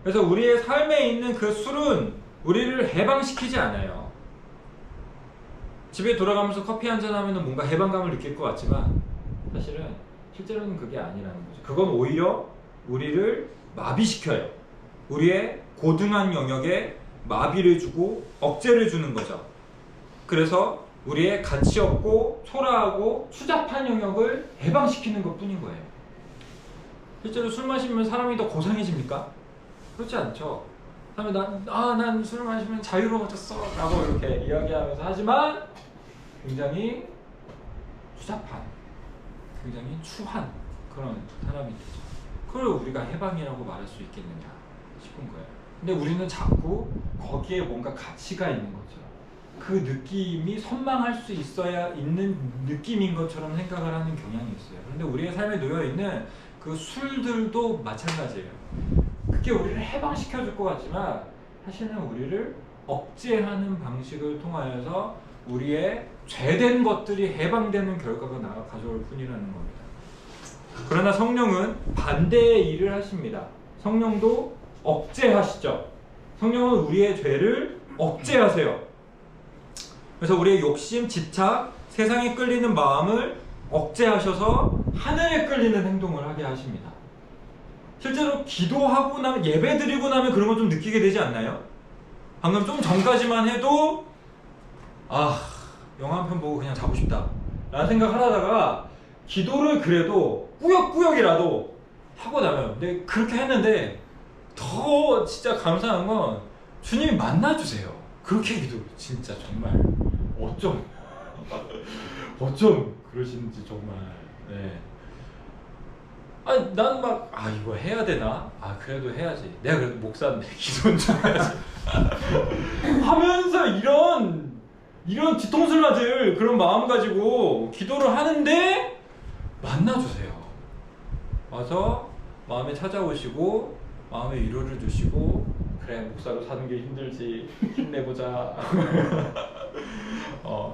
그래서 우리의 삶에 있는 그 술은 우리를 해방시키지 않아요. 집에 돌아가면서 커피 한잔 하면 뭔가 해방감을 느낄 것 같지만 사실은 실제로는 그게 아니라는 거죠. 그건 오히려 우리를 마비시켜요. 우리의 고등한 영역에 마비를 주고 억제를 주는 거죠. 그래서 우리의 가치 없고 초라하고 추잡한 영역을 해방시키는 것 뿐인 거예요. 실제로 술 마시면 사람이 더 고상해집니까? 그렇지 않죠. 다음에 난 술 마시면 자유로워졌어 라고 이렇게 이야기하면서 하지만 굉장히 추잡한, 굉장히 추한 그런 사람이 되죠. 그걸 우리가 해방이라고 말할 수 있겠느냐 싶은 거예요. 근데 우리는 자꾸 거기에 뭔가 가치가 있는 것처럼, 그 느낌이 선망할 수 있어야 있는 느낌인 것처럼 생각을 하는 경향이 있어요. 그런데 우리의 삶에 놓여있는 그 술들도 마찬가지예요. 그게 우리를 해방시켜줄 것 같지만 사실은 우리를 억제하는 방식을 통하여서 우리의 죄된 것들이 해방되는 결과가 가져올 뿐이라는 겁니다. 그러나 성령은 반대의 일을 하십니다. 성령도 억제하시죠. 성령은 우리의 죄를 억제하세요. 그래서 우리의 욕심, 집착, 세상에 끌리는 마음을 억제하셔서 하늘에 끌리는 행동을 하게 하십니다. 실제로 기도하고 나면, 예배 드리고 나면 그런 걸 좀 느끼게 되지 않나요? 방금 좀 전까지만 해도 영화 한 편 보고 그냥 자고 싶다 라는 생각을 하다가 기도를 그래도 꾸역꾸역이라도 하고 나면, 근데 그렇게 했는데 더 진짜 감사한 건 주님이 만나주세요. 그렇게 기도 진짜 정말 어쩜 그러시는지 정말. 네. 아니 난 막 이거 해야 되나? 그래도 해야지. 내가 그래도 목사인데 기도는 좀 해야지. 하면서 이런 뒤통수를 맞을 그런 마음 가지고 기도를 하는데 만나주세요. 와서 마음에 찾아오시고 마음에 위로를 주시고, 그래 목사로 사는 게 힘들지, 힘내보자.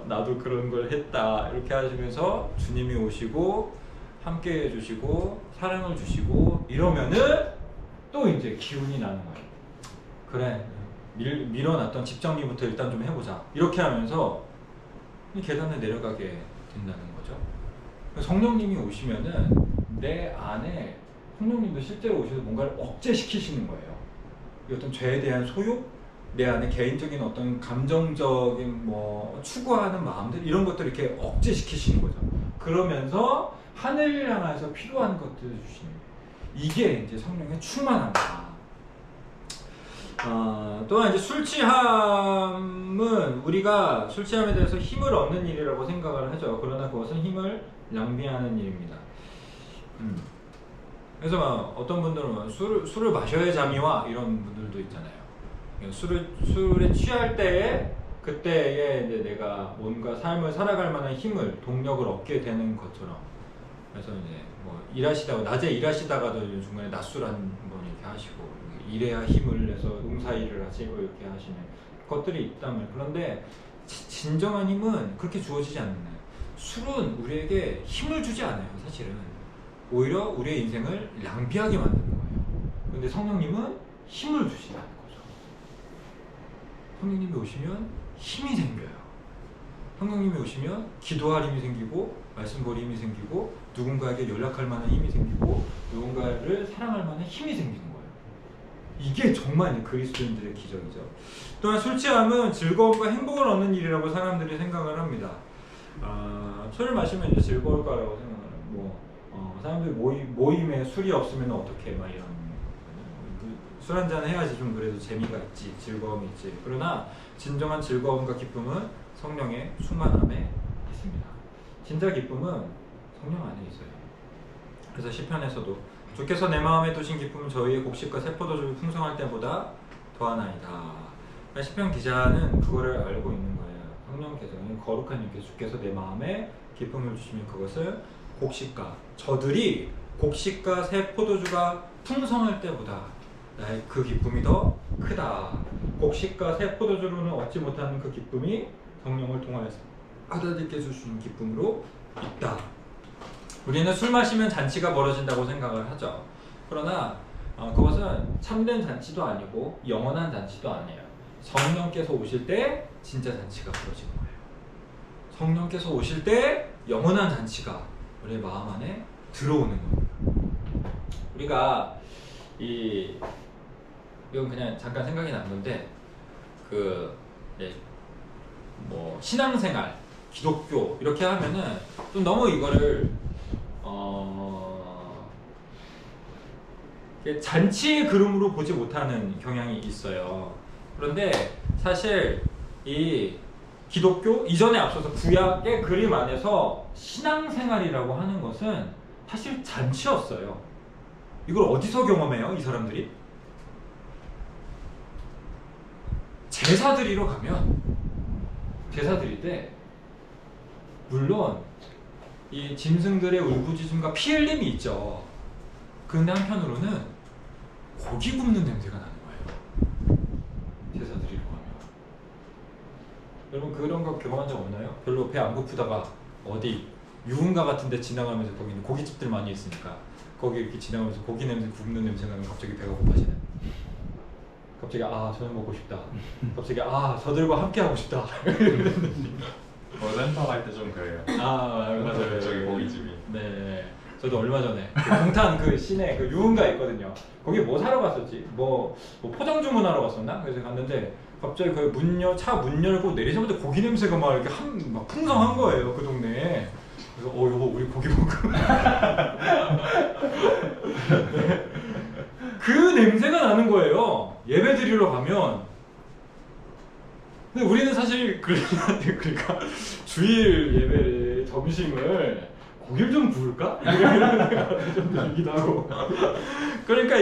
나도 그런 걸 했다 이렇게 하시면서 주님이 오시고 함께 해주시고 사랑을 주시고 이러면은 또 이제 기운이 나는 거예요. 그래 밀어놨던 집 정리부터 일단 좀 해보자 이렇게 하면서 계단을 내려가게 된다는 거죠. 성령님이 오시면은 내 안에 성령님도 실제로 오셔서 뭔가를 억제시키시는 거예요. 이 어떤 죄에 대한 소욕, 내 안에 개인적인 어떤 감정적인 뭐 추구하는 마음들 이런 것들을 이렇게 억제시키시는 거죠. 그러면서 하늘을 향해서 필요한 것들을 주시는 거예요. 이게 이제 성령의 충만함이다. 또한 이제 술 취함은 우리가 술 취함에 대해서 힘을 얻는 일이라고 생각을 하죠. 그러나 그것은 힘을 낭비하는 일입니다. 그래서 막 어떤 분들은 술을 마셔야 잠이 와 이런 분들도 있잖아요. 술에 취할 때에 그때에 이제 내가 뭔가 삶을 살아갈 만한 힘을 동력을 얻게 되는 것처럼. 그래서 이제 뭐 일하시다가 낮에 일하시다가도 중간에 낮술 한 번 이렇게 하시고 일해야 힘을 내서 농사일을 하시고 이렇게 하시는 것들이 있다면, 그런데 진정한 힘은 그렇게 주어지지 않나요? 술은 우리에게 힘을 주지 않아요. 사실은 오히려 우리의 인생을 낭비하게 만드는 거예요. 그런데 성령님은 힘을 주시는 거죠. 성령님이 오시면 힘이 생겨요. 성령님이 오시면 기도할 힘이 생기고 말씀 볼 힘이 생기고 누군가에게 연락할 만한 힘이 생기고 누군가를 사랑할 만한 힘이 생기는 거예요. 이게 정말 그리스도인들의 기적이죠. 또한 술 취함은 즐거움과 행복을 얻는 일이라고 사람들이 생각을 합니다. 술을 마시면 이제 즐거울 거라고 생각을 하고, 사람들이 모임에 술이 없으면 어떻게 막 이런 술 한잔 해야지 좀 그래도 재미가 있지, 즐거움이 있지. 그러나 진정한 즐거움과 기쁨은 성령의 충만함에 있습니다. 진짜 기쁨은 성령 안에 있어요. 그래서 시편에서도 주께서 내 마음에 두신 기쁨은 저희의 곡식과 새 포도주를 풍성할 때보다 더하나이다. 시편 기자는 그거를 알고 있는 거예요. 성령께서, 거룩한 이께 주께서 내 마음에 기쁨을 주시면 그것은 곡식과, 저들이 곡식과 새 포도주가 풍성할 때보다 나의 그 기쁨이 더 크다. 곡식과 새 포도주로는 얻지 못하는 그 기쁨이 성령을 통하여서 아들들께 주시는 기쁨으로 있다. 우리는 술 마시면 잔치가 벌어진다고 생각을 하죠. 그러나 그것은 참된 잔치도 아니고 영원한 잔치도 아니에요. 성령께서 오실 때 진짜 잔치가 벌어지는 거예요. 성령께서 오실 때 영원한 잔치가 우리의 마음 안에 들어오는 겁니다. 우리가 이건 그냥 잠깐 생각이 난 건데, 뭐 신앙생활, 기독교 이렇게 하면은 좀 너무 이거를 잔치의 그림으로 보지 못하는 경향이 있어요. 그런데 사실 이 기독교 이전에 앞서서 구약의 그림 안에서 신앙생활이라고 하는 것은 사실 잔치였어요. 이걸 어디서 경험해요, 이 사람들이? 제사 드리러 가면, 제사 드릴 때 물론 이 짐승들의 울부짖음과 피 흘림이 있죠. 그런데 한편으로는 고기 굽는 냄새가 나는 거예요. 제사 드리러 가면. 여러분 그런 거 경험한 적 없나요? 별로 배 안 고프다가 어디 유흥가 같은 데 지나가면서, 거기는 고깃집들 많이 있으니까 거기 이렇게 지나가면서 고기 냄새, 굽는 냄새가 나면 갑자기 배가 고파지네. 갑자기 저녁 먹고 싶다. 갑자기 저들과 함께 하고 싶다. 센터 갈 때 좀 그래요. 맞아요. 저기 고깃집이. 네. 저도 얼마 전에 동탄 그 시내 그 유흥가 있거든요. 거기 뭐 사러 갔었지? 뭐 포장 주문하러 갔었나? 그래서 갔는데 갑자기 그 차 문 열고 내리자마자 고기 냄새가 막 이렇게 막 풍성한 거예요, 그 동네에. 그래서 여보 우리 고기 먹고. 그 냄새가 나는 거예요. 예배 드리러 가면. 근데 우리는 사실 그러니까 주일 예배 점심을 고기를 좀 구울까? 이런 생각이 좀 들기도 하고. 그러니까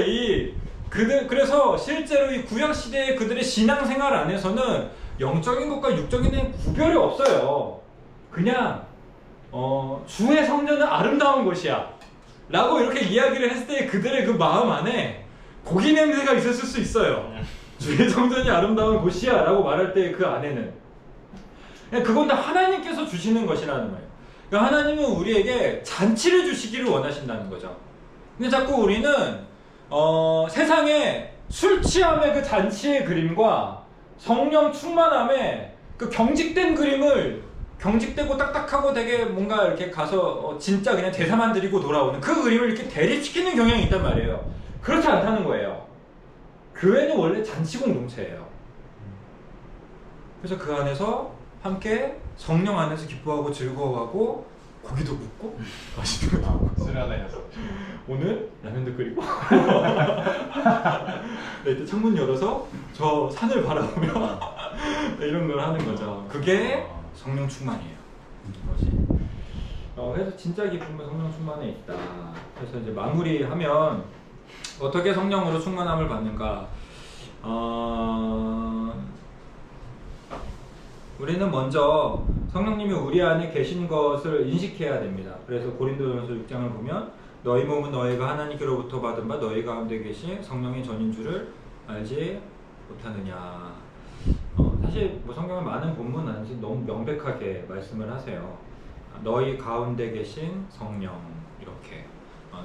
그래서 실제로 이 구약 시대의 그들의 신앙생활 안에서는 영적인 것과 육적인 것의 구별이 없어요. 그냥 주의 성전은 아름다운 곳이야 라고 이렇게 이야기를 했을 때 그들의 그 마음 안에 고기 냄새가 있었을 수 있어요. 주의 성전이 아름다운 곳이야 라고 말할 때 그 안에는 그건 다 하나님께서 주시는 것이라는 거예요. 그러니까 하나님은 우리에게 잔치를 주시기를 원하신다는 거죠. 근데 자꾸 우리는 세상에 술 취함의 그 잔치의 그림과 성령 충만함의 그 경직된 그림을 경직되고 딱딱하고 되게 뭔가 이렇게 가서 진짜 그냥 제사만 드리고 돌아오는 그 그림을 이렇게 대립시키는 경향이 있단 말이에요. 그렇지 않다는 거예요. 교회는 원래 잔치 공동체예요. 그래서 그 안에서 함께 성령 안에서 기뻐하고 즐거워하고 고기도 굽고 맛있는 거 먹고 수련회 녀석. 오늘 라면도 끓이고 네, 이때 창문 열어서 저 산을 바라보며 이런 걸 하는 거죠. 그게 성령 충만이에요. 뭐지? 그래서 진짜 기쁨은 성령 충만에 있다. 그래서 이제 마무리하면 어떻게 성령으로 충만함을 받는가? 우리는 먼저 성령님이 우리 안에 계신 것을 인식해야 됩니다. 그래서 고린도전서 6장을 보면 너희 몸은 너희가 하나님께로부터 받은 바 너희 가운데 계신 성령의 전인 줄을 알지 못하느냐. 사실 뭐 성경에 많은 본문 아니지 너무 명백하게 말씀을 하세요. 너희 가운데 계신 성령 이렇게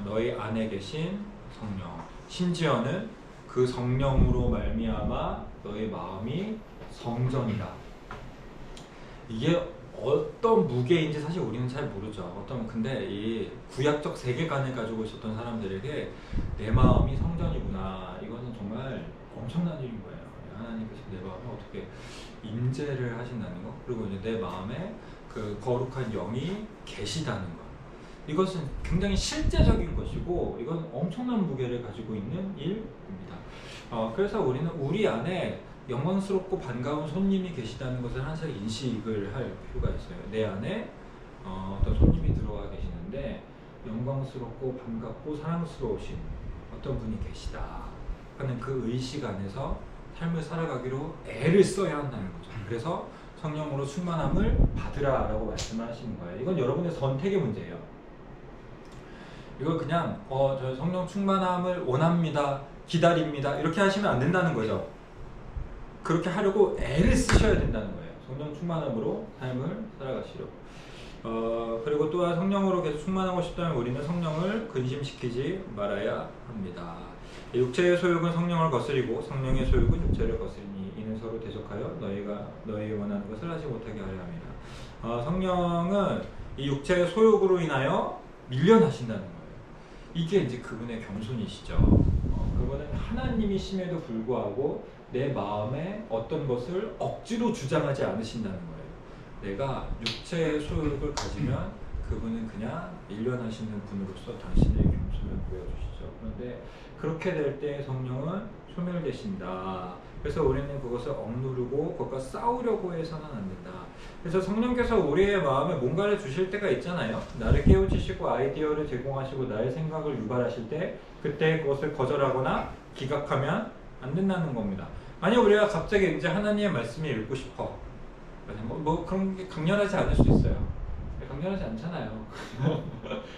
너희 안에 계신 성령 심지어는 그 성령으로 말미암아 너희 마음이 성전이다. 이게 어떤 무게인지 사실 우리는 잘 모르죠. 근데 이 구약적 세계관을 가지고 있었던 사람들에게 내 마음이 성전이구나. 이거는 정말 엄청난 일인 거예요. 하나님께서 내 마음에 어떻게 임재를 하신다는 거, 그리고 이제 내 마음에 그 거룩한 영이 계시다는 것. 이것은 굉장히 실제적인 것이고 이건 엄청난 무게를 가지고 있는 일입니다. 그래서 우리는 우리 안에 영광스럽고 반가운 손님이 계시다는 것을 항상 인식을 할 필요가 있어요. 내 안에 어떤 손님이 들어와 계시는데 영광스럽고 반갑고 사랑스러우신 어떤 분이 계시다 하는 그 의식 안에서 삶을 살아가기로 애를 써야 한다는 거죠. 그래서 성령으로 충만함을 받으라 라고 말씀을 하시는 거예요. 이건 여러분의 선택의 문제예요. 이걸 그냥 저 성령 충만함을 원합니다, 기다립니다 이렇게 하시면 안 된다는 거죠. 그렇게 하려고 애를 쓰셔야 된다는 거예요. 성령 충만함으로 삶을 살아가시려. 그리고 또한 성령으로 계속 충만하고 싶다면 우리는 성령을 근심시키지 말아야 합니다. 육체의 소욕은 성령을 거스리고 성령의 소욕은 육체를 거스리니 이는 서로 대적하여 너희 원하는 것을 하지 못하게 하려 합니다. 성령은 이 육체의 소욕으로 인하여 밀려나신다는 거예요. 이게 이제 그분의 겸손이시죠. 그분은 하나님이심에도 불구하고 내 마음에 어떤 것을 억지로 주장하지 않으신다는 거예요. 내가 육체의 소욕을 가지면 그분은 그냥 밀려나시는 분으로서 당신의 겸손을 보여주시죠. 그런데 그렇게 될 때 성령은 소멸되신다. 그래서 우리는 그것을 억누르고 그것과 싸우려고 해서는 안 된다. 그래서 성령께서 우리의 마음에 뭔가를 주실 때가 있잖아요. 나를 깨우치시고 아이디어를 제공하시고 나의 생각을 유발하실 때 그때 그것을 거절하거나 기각하면 안 된다는 겁니다. 아니 우리가 갑자기 이제 하나님의 말씀을 읽고 싶어. 뭐 그런 게 강렬하지 않을 수 있어요. 강렬하지 않잖아요.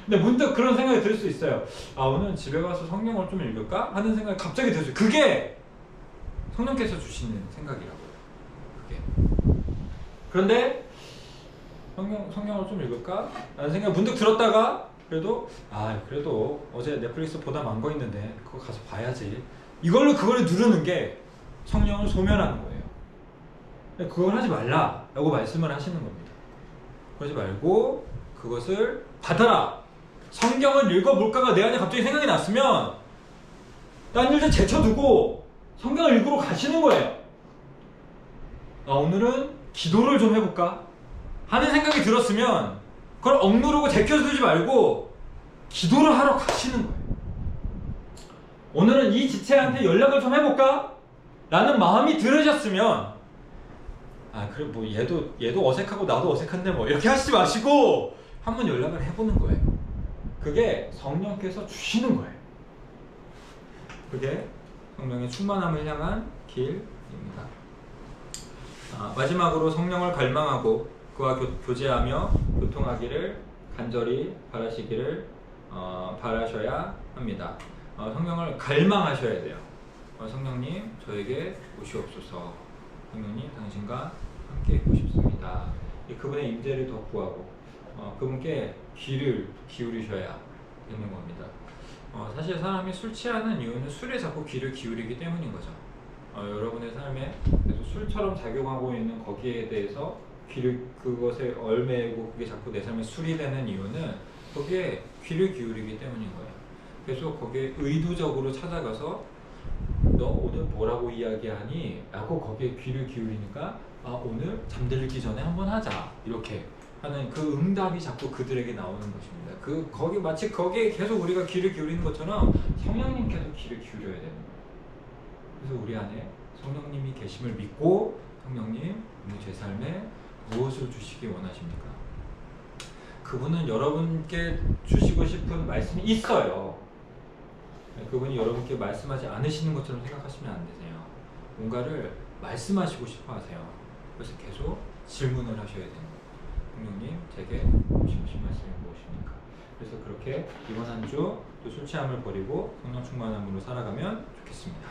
근데 문득 그런 생각이 들 수 있어요. 오늘 집에 가서 성경을 좀 읽을까? 하는 생각이 갑자기 들어요. 그게 성령께서 주시는 생각이라고요. 그게. 그런데 성경을 좀 읽을까? 라는 생각이 문득 들었다가 그래도 어제 넷플릭스 보다 만 거 있는데 그거 가서 봐야지. 이걸로 그걸 누르는 게 성령을 소멸하는 거예요. 그걸 하지 말라라고 말씀을 하시는 겁니다. 그러지 말고 그것을 받아라. 성경을 읽어볼까가 내 안에 갑자기 생각이 났으면 딴 일들 제쳐두고 성경을 읽으러 가시는 거예요. 오늘은 기도를 좀 해볼까 하는 생각이 들었으면 그걸 억누르고 제껴두지 말고 기도를 하러 가시는 거예요. 오늘은 이 지체한테 연락을 좀 해볼까? 라는 마음이 들으셨으면 그래 뭐 얘도 어색하고 나도 어색한데 뭐 이렇게 하시지 마시고 한번 연락을 해보는 거예요. 그게 성령께서 주시는 거예요. 그게 성령의 충만함을 향한 길입니다. 마지막으로 성령을 갈망하고 그와 교제하며 교통하기를 간절히 바라셔야 합니다. 성령을 갈망하셔야 돼요. 성령님 저에게 오시옵소서. 성령님 당신과 함께 있고 싶습니다. 그분의 임재를 더 구하고 그분께 귀를 기울이셔야 되는 겁니다. 사실 사람이 술 취하는 이유는 술에 자꾸 귀를 기울이기 때문인 거죠. 여러분의 삶에 계속 술처럼 작용하고 있는 거기에 대해서 귀를 그것에 얼매고 그게 자꾸 내 삶에 술이 되는 이유는 거기에 귀를 기울이기 때문인 거예요. 그래서 거기에 의도적으로 찾아가서 너 오늘 뭐라고 이야기하니? 라고 거기에 귀를 기울이니까 아 오늘 잠들기 전에 한번 하자 이렇게 하는 그 응답이 자꾸 그들에게 나오는 것입니다. 그 거기 마치 거기에 계속 우리가 귀를 기울이는 것처럼 성령님께서 귀를 기울여야 되는 거예요. 그래서 우리 안에 성령님이 계심을 믿고 성령님 오늘 제 삶에 무엇을 주시기 원하십니까? 그분은 여러분께 주시고 싶은 말씀이 있어요. 그분이 여러분께 말씀하지 않으시는 것처럼 생각하시면 안 되세요. 뭔가를 말씀하시고 싶어 하세요. 그래서 계속 질문을 하셔야 돼요. 성령님, 제게 주신 말씀이 무엇입니까? 그래서 그렇게 이번 한 주 또 술 취함을 버리고 성령 충만함으로 살아가면 좋겠습니다.